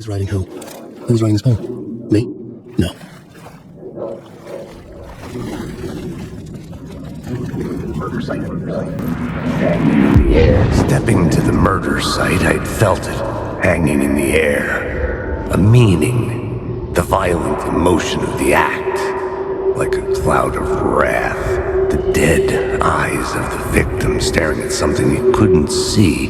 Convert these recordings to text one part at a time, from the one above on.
Who's writing who? Who's writing this poem? Me? No. Stepping to the murder site, I'd felt it, hanging in the air. A meaning, the violent emotion of the act, like a cloud of wrath. The dead eyes of the victim staring at something you couldn't see,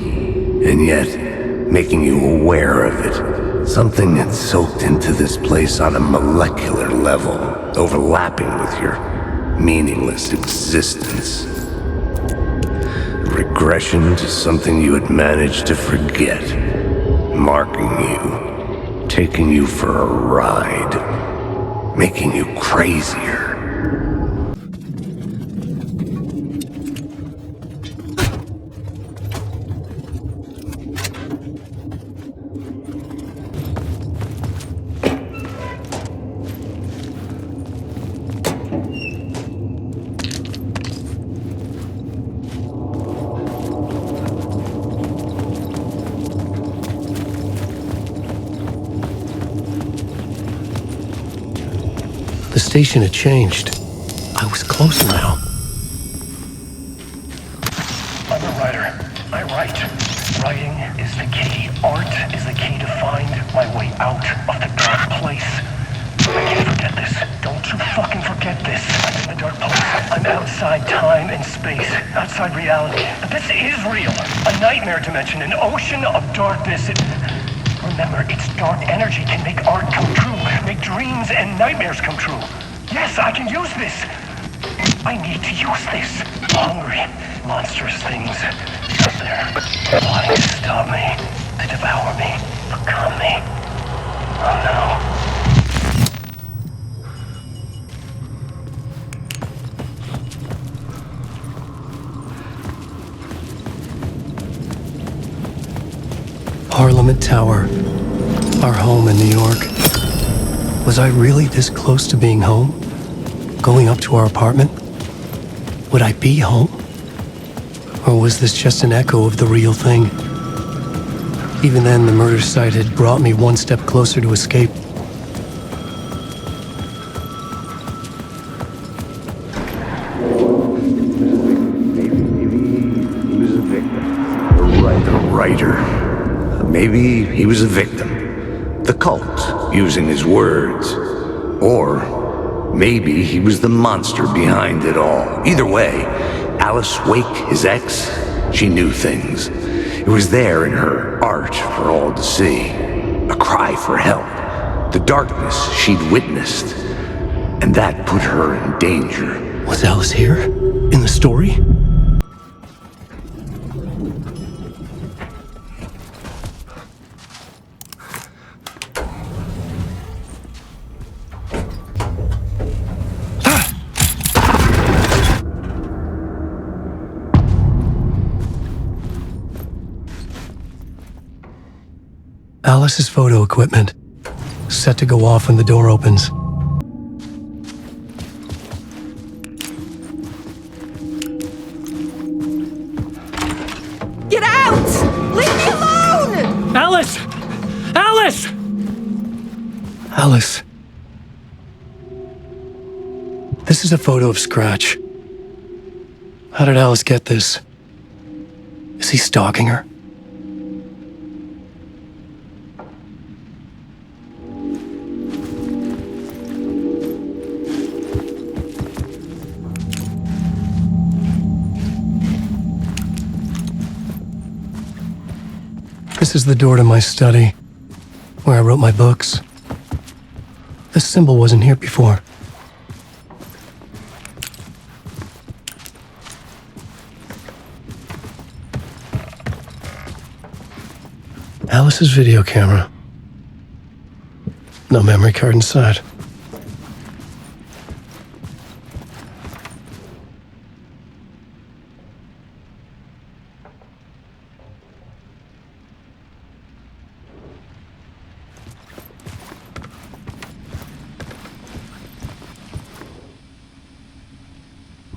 and yet making you aware of it. Something had soaked into this place on a molecular level, overlapping with your meaningless existence. Regression to something you had managed to forget, marking you, taking you for a ride, making you crazier. The station had changed. I was close now. I'm a writer. I write. Writing is the key. Art is the key to find my way out of the dark place. I can't forget this. Don't you fucking forget this. I'm in the dark place. I'm outside time and space. Outside reality. But this is real. A nightmare dimension. An ocean of darkness. Remember, its dark energy can make art come true. Make dreams and nightmares come true. Yes, I can use this. I need to use this. Hungry, monstrous things out there, wanting to stop me, to devour me, become me. Oh no. Parliament Tower, our home in New York. Was I really this close to being home? Going up to our apartment? Would I be home? Or was this just an echo of the real thing? Even then, the murder site had brought me one step closer to escape. Maybe he was a victim. The cult, using his words. Or maybe he was the monster behind it all. Either way, Alice Wake, his ex, she knew things. It was there in her art for all to see. A cry for help. The darkness she'd witnessed. And that put her in danger. Was Alice here? In the story? Alice's photo equipment, set to go off when the door opens. Get out! Leave me alone! Alice! Alice! Alice. This is a photo of Scratch. How did Alice get this? Is he stalking her? This is the door to my study, where I wrote my books. This symbol wasn't here before. Alice's video camera. No memory card inside.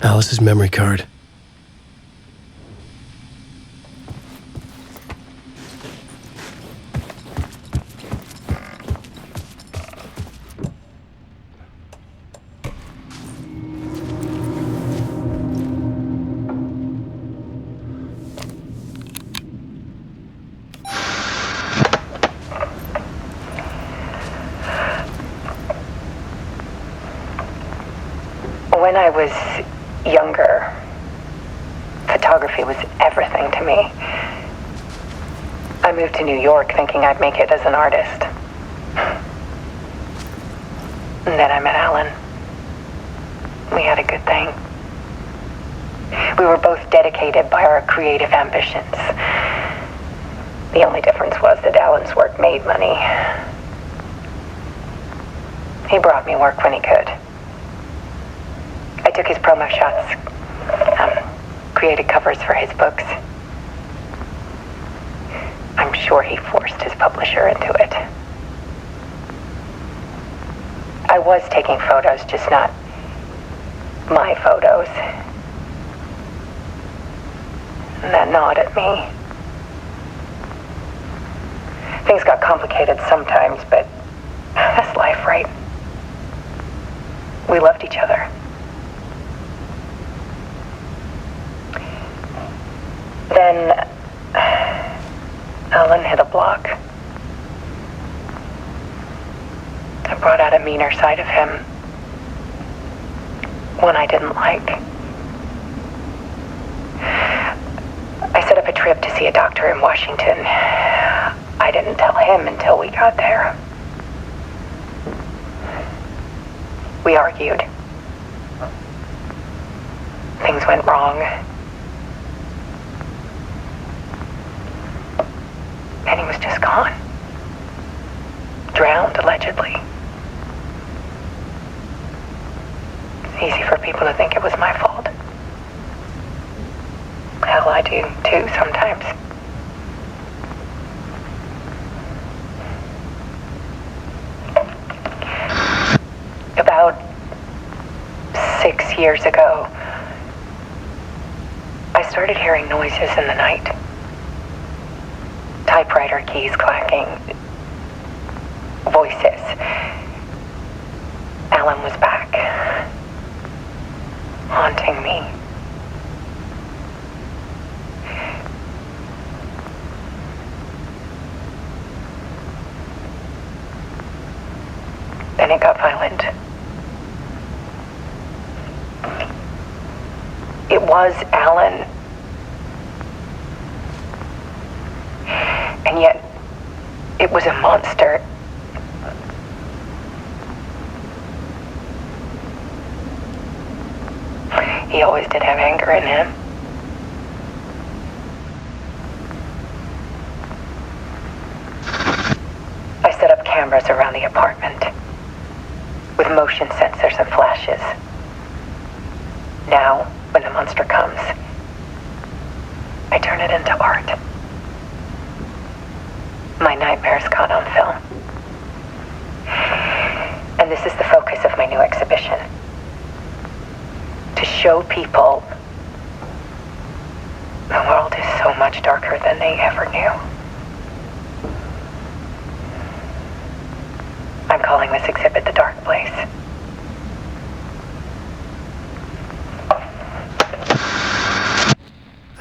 Alice's memory card. When I was younger, photography was everything to me. I moved to New York thinking I'd make it as an artist. And then I met Alan. We had a good thing. We were both dedicated by our creative ambitions. The only difference was that Alan's work made money. He brought me work when he could. I took his promo shots, created covers for his books. I'm sure he forced his publisher into it. I was taking photos, just not my photos. And that gnawed at me. Things got complicated sometimes, but that's life, right? We loved each other. Then Alan hit a block. I brought out a meaner side of him. One I didn't like. I set up a trip to see a doctor in Washington. I didn't tell him until we got there. We argued. Things went wrong. And he was just gone. Drowned, allegedly. It's easy for people to think it was my fault. Hell, I do too sometimes. About 6 years ago, I started hearing noises in the night. Typewriter keys clacking. Voices. Alan was back. Haunting me. Then it got violent. It was Alan. And yet, it was a monster. He always did have anger in him. I set up cameras around the apartment with motion sensors and flashes. Now, when the monster comes, I turn it into art. My nightmares caught on film. And this is the focus of my new exhibition. To show people the world is so much darker than they ever knew. I'm calling this exhibit The Dark Place.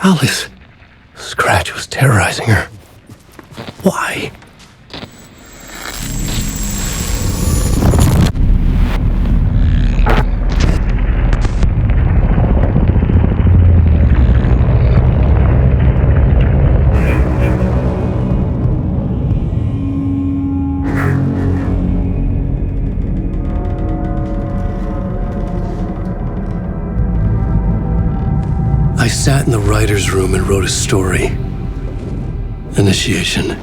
Alice. Scratch was terrorizing her. Why? I sat in the writer's room and wrote a story. Initiation.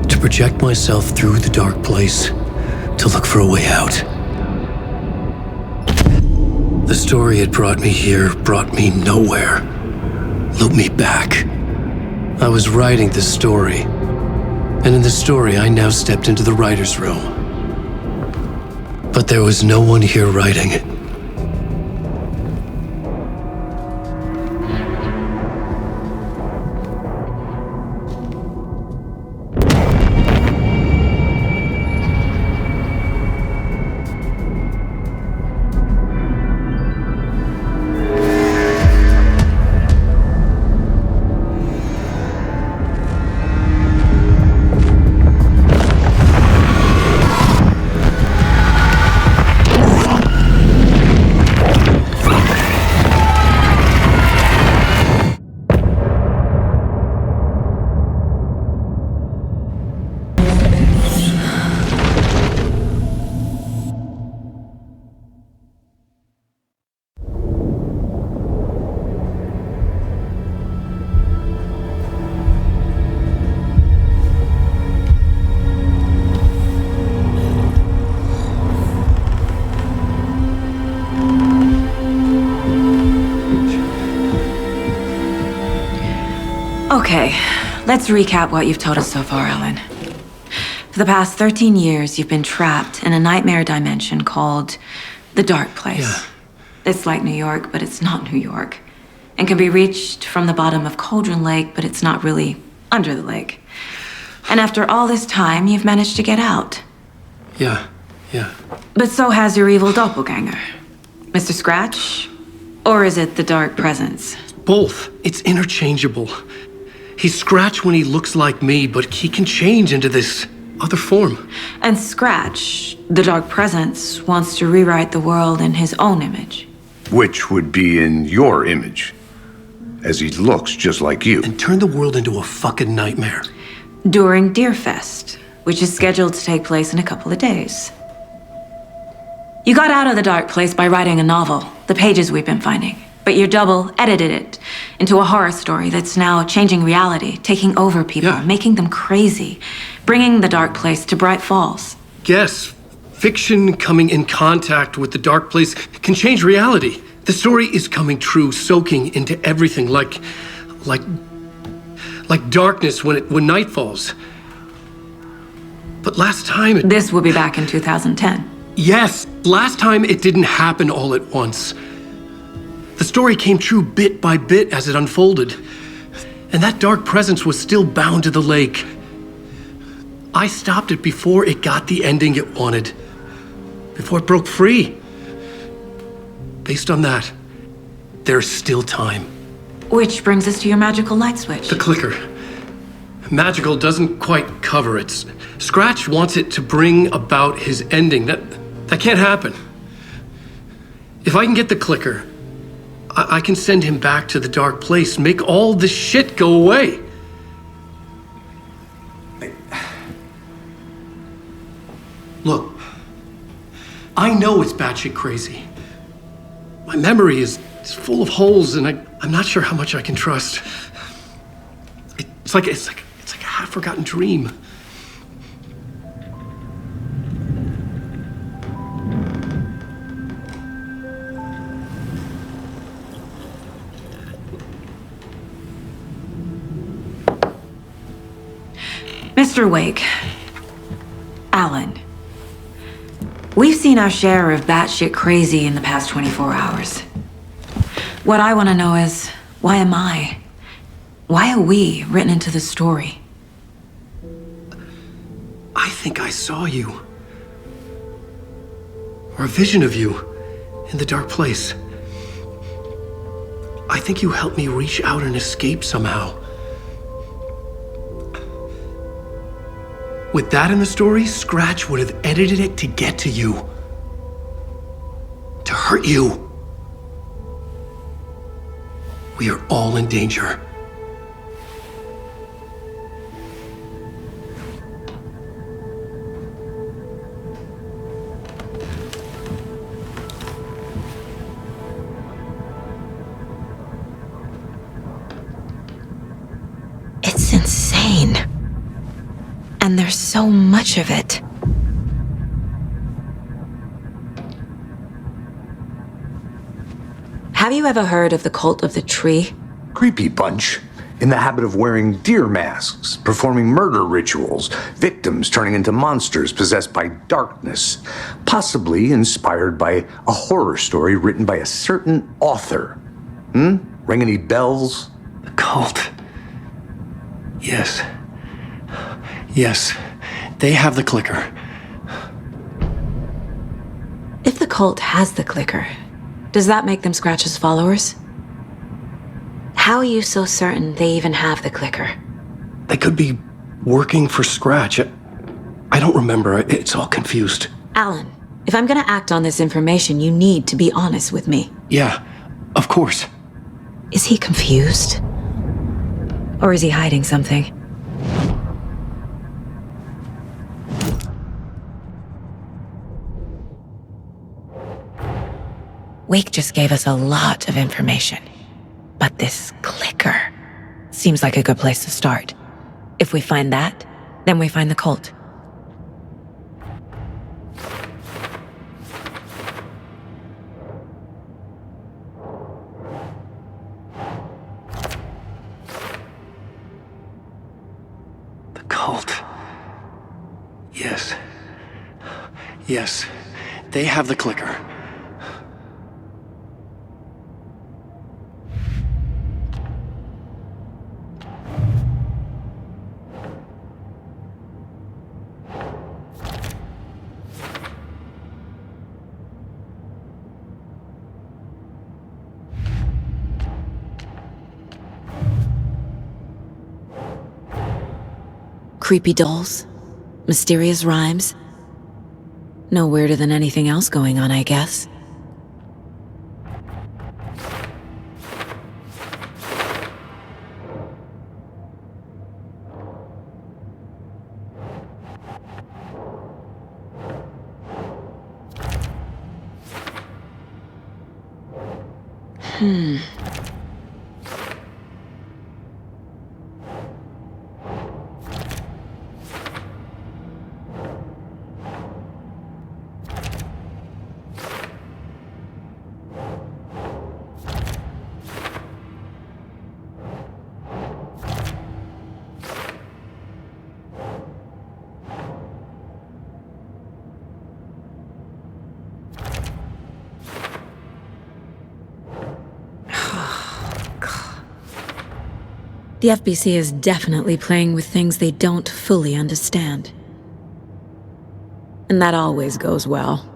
To project myself through the dark place, to look for a way out. The story had brought me here, brought me nowhere, looped me back. I was writing the story, and in the story I now stepped into the writer's room. But there was no one here writing it. Let's recap what you've told us so far, Alan. For the past 13 years, you've been trapped in a nightmare dimension called the Dark Place. Yeah. It's like New York, but it's not New York. And can be reached from the bottom of Cauldron Lake, but it's not really under the lake. And after all this time, you've managed to get out. Yeah. But so has your evil doppelganger. Mr. Scratch? Or is it the Dark Presence? Both. It's interchangeable. He's Scratch when he looks like me, but he can change into this other form. And Scratch, the Dark Presence, wants to rewrite the world in his own image. Which would be in your image, as he looks just like you. And turn the world into a fucking nightmare. During Deerfest, which is scheduled to take place in a couple of days. You got out of the Dark Place by writing a novel, the pages we've been finding. But your double edited it into a horror story that's now changing reality, taking over people, Yeah. making them crazy, bringing the Dark Place to Bright Falls. Yes, fiction coming in contact with the Dark Place can change reality. The story is coming true, soaking into everything like darkness when night falls. But last time This will be back in 2010. Yes, last time it didn't happen all at once. The story came true bit by bit as it unfolded. And that dark presence was still bound to the lake. I stopped it before it got the ending it wanted. Before it broke free. Based on that, there's still time. Which brings us to your magical light switch. The clicker. Magical doesn't quite cover it. Scratch wants it to bring about his ending. That can't happen. If I can get the clicker, I can send him back to the Dark Place, make all this shit go away. Look, I know it's batshit crazy. My memory is full of holes, and I'm not sure how much I can trust. It's like a half-forgotten dream. Mr. Wake, Alan, we've seen our share of batshit crazy in the past 24 hours. What I want to know is, why am I? Why are we written into the story? I think I saw you. Or a vision of you in the Dark Place. I think you helped me reach out and escape somehow. With that in the story, Scratch would have edited it to get to you. To hurt you. We are all in danger. It's insane. And there's so much of it. Have you ever heard of the Cult of the Tree? Creepy bunch. In the habit of wearing deer masks, performing murder rituals, victims turning into monsters possessed by darkness, possibly inspired by a horror story written by a certain author. Ring any bells? The cult. Yes. Yes. They have the clicker. If the cult has the clicker, does that make them Scratch's followers? How are you so certain they even have the clicker? They could be working for Scratch. I don't remember. It's all confused. Alan, if I'm gonna act on this information, you need to be honest with me. Yeah, of course. Is he confused? Or is he hiding something? Wake just gave us a lot of information. But this clicker seems like a good place to start. If we find that, then we find the cult. this. Yes, they have the clicker. Creepy dolls, mysterious rhymes. No weirder than anything else going on, I guess. The FBC is definitely playing with things they don't fully understand. And that always goes well.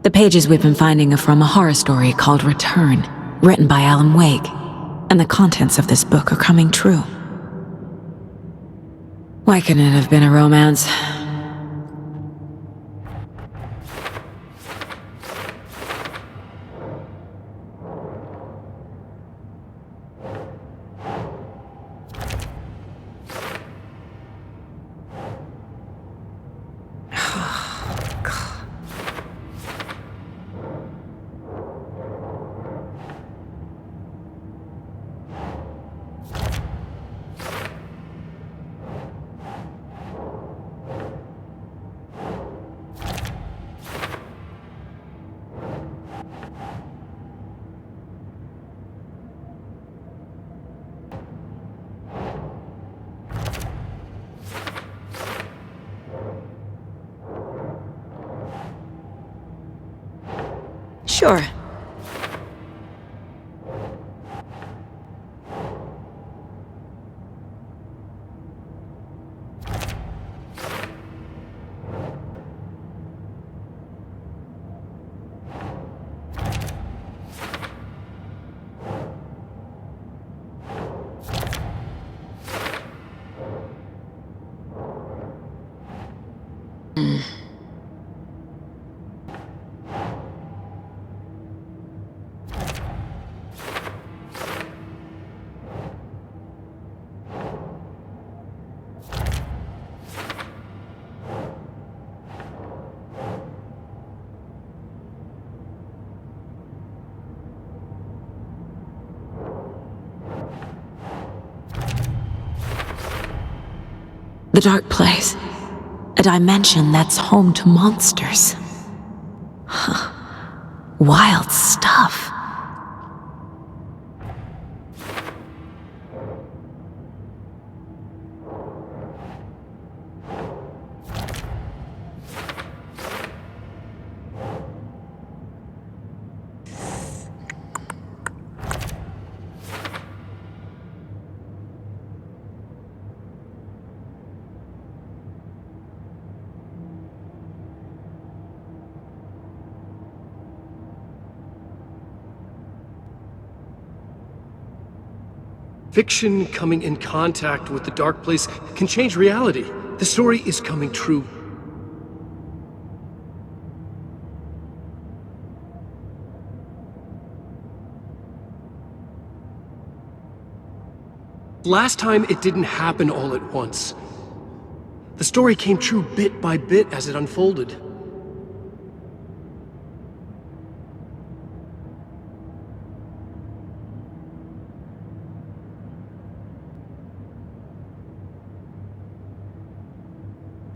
The pages we've been finding are from a horror story called Return, written by Alan Wake, and the contents of this book are coming true. Why couldn't it have been a romance? Sure. The dark place. A dimension that's home to monsters. Huh. Wild stuff. Fiction coming in contact with the dark place can change reality. The story is coming true. Last time, it didn't happen all at once. The story came true bit by bit as it unfolded.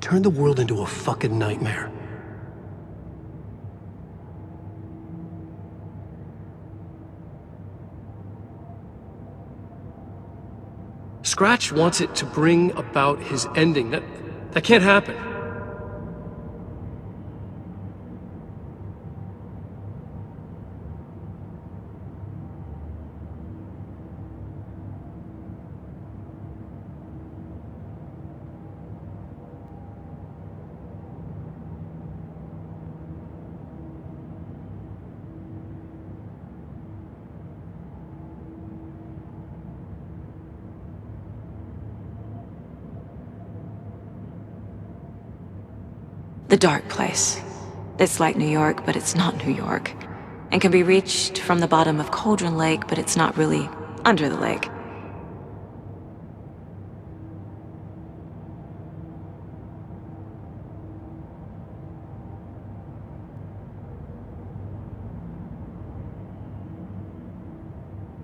Turn the world into a fucking nightmare. Scratch wants it to bring about his ending. That can't happen. The dark place. It's like New York, but it's not New York. And can be reached from the bottom of Cauldron Lake, but it's not really under the lake.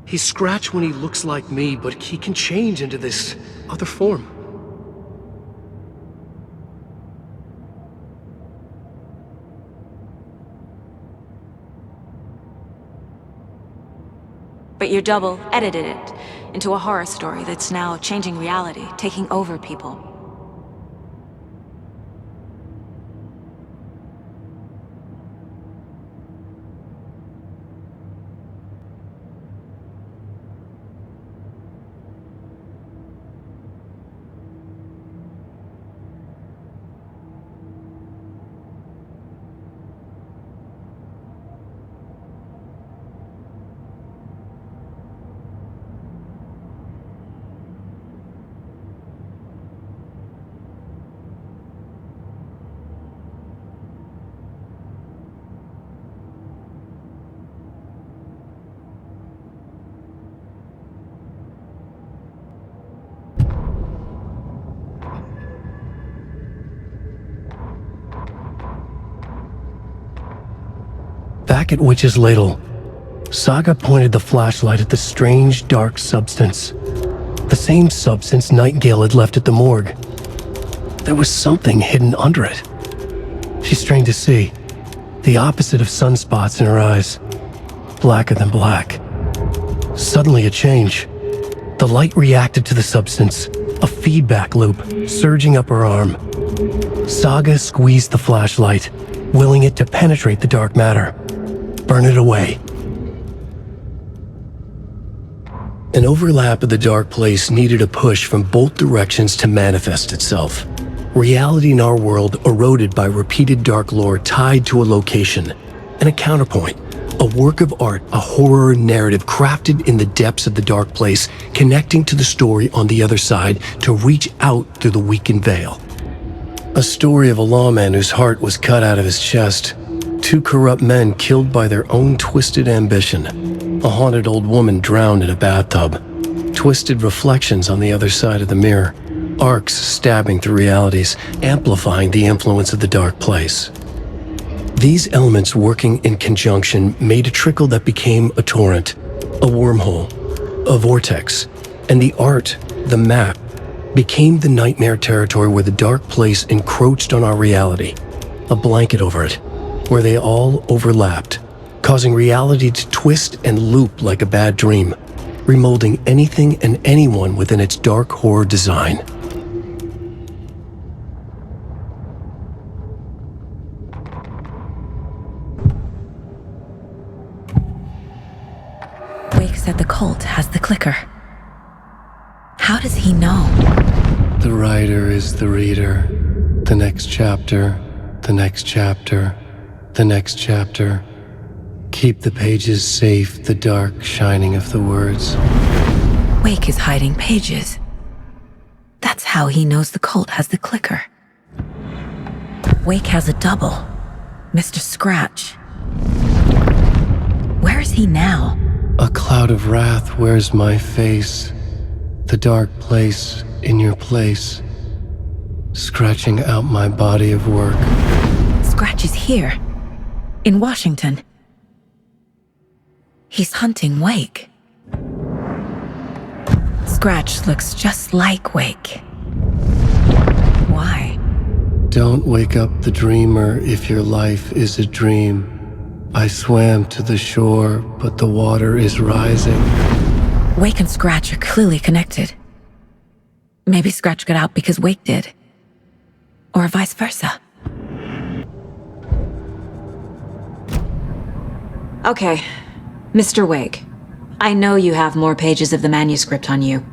He's Scratch when he looks like me, but he can change into this other form. But your double edited it into a horror story that's now changing reality, taking over people. Back at Witch's Ladle, Saga pointed the flashlight at the strange, dark substance. The same substance Nightingale had left at the morgue. There was something hidden under it. She strained to see. The opposite of sunspots in her eyes. Blacker than black. Suddenly a change. The light reacted to the substance. A feedback loop surging up her arm. Saga squeezed the flashlight, willing it to penetrate the dark matter. Burn it away. An overlap of the dark place needed a push from both directions to manifest itself. Reality in our world eroded by repeated dark lore tied to a location, and a counterpoint, a work of art, a horror narrative crafted in the depths of the dark place, connecting to the story on the other side to reach out through the weakened veil. A story of a lawman whose heart was cut out of his chest. Two corrupt men killed by their own twisted ambition. A haunted old woman drowned in a bathtub. Twisted reflections on the other side of the mirror. Arcs stabbing through realities, amplifying the influence of the dark place. These elements working in conjunction made a trickle that became a torrent, a wormhole, a vortex, and the art, the map, became the nightmare territory where the dark place encroached on our reality, a blanket over it, where they all overlapped, causing reality to twist and loop like a bad dream, remolding anything and anyone within its dark horror design. Wake said the cult has the clicker. How does he know? The writer is the reader. The next chapter, the next chapter, the next chapter. Keep the pages safe, the dark shining of the words. Wake is hiding pages. That's how he knows the cult has the clicker. Wake has a double, Mr. Scratch. Where is he now? A cloud of wrath wears my face, the dark place in your place, scratching out my body of work. Scratch is here, in Washington. He's hunting Wake. Scratch looks just like Wake. Why? Don't wake up the dreamer if your life is a dream. I swam to the shore, but the water is rising. Wake and Scratch are clearly connected. Maybe Scratch got out because Wake did. Or vice versa. Okay, Mr. Wake. I know you have more pages of the manuscript on you.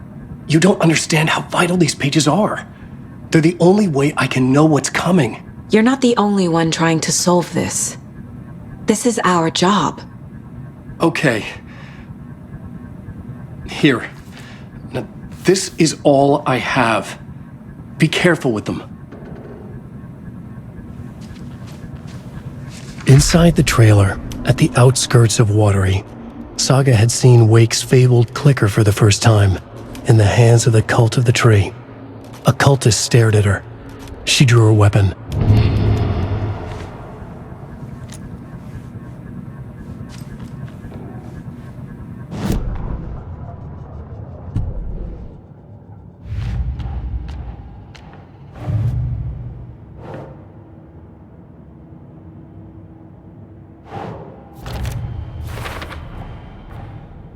You don't understand how vital these pages are. They're the only way I can know what's coming. You're not the only one trying to solve this. This is our job. Okay. Here. Now, this is all I have. Be careful with them. Inside the trailer, at the outskirts of Watery, Saga had seen Wake's fabled clicker for the first time, in the hands of the cult of the tree. A cultist stared at her. She drew her weapon.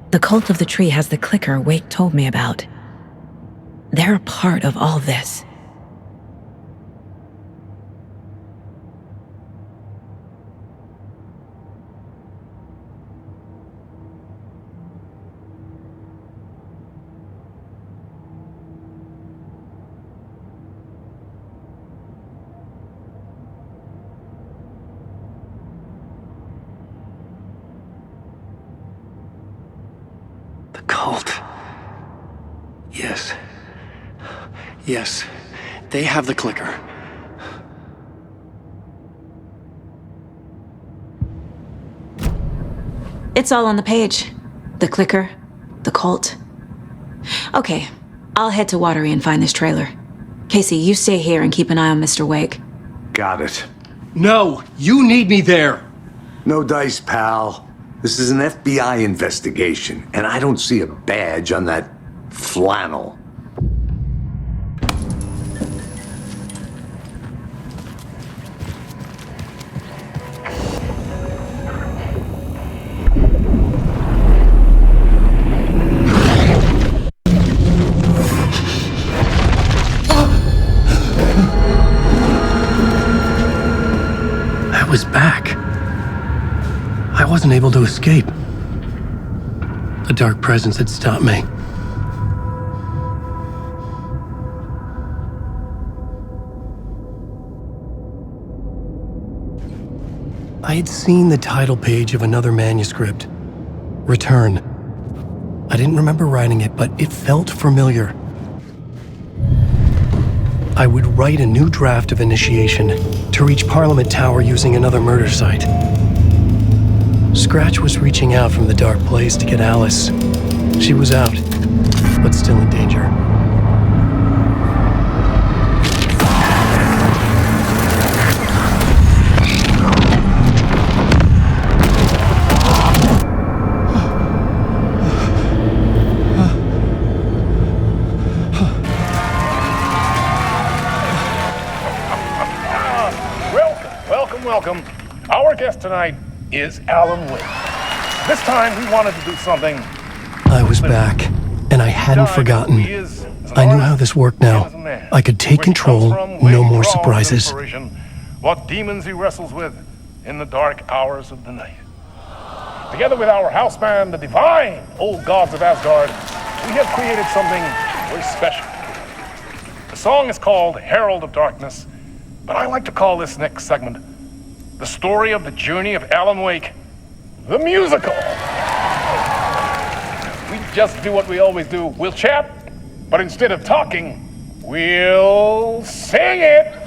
The cult of the tree has the clicker Wake told me about. They're a part of all this. The cult. Yes. Yes. They have the clicker. It's all on the page. The clicker, the cult. Okay, I'll head to Watery and find this trailer. Casey, you stay here and keep an eye on Mr. Wake. Got it. No! You need me there! No dice, pal. This is an FBI investigation, and I don't see a badge on that flannel. I was back. I wasn't able to escape. A dark presence had stopped me. I had seen the title page of another manuscript, Return. I didn't remember writing it, but it felt familiar. I would write a new draft of Initiation to reach Parliament Tower using another murder site. Scratch was reaching out from the dark place to get Alice. She was out, but still in danger. tonight is Alan Wake. This time we wanted to do something. I was back, and I hadn't forgotten. I knew how this worked now. I could take control, no more surprises. What demons he wrestles with in the dark hours of the night. Together with our house band, the divine old gods of Asgard, we have created something very special. The song is called Herald of Darkness, but I like to call this next segment the story of the journey of Alan Wake, the musical. We just do what we always do. We'll chat, but instead of talking, we'll sing it.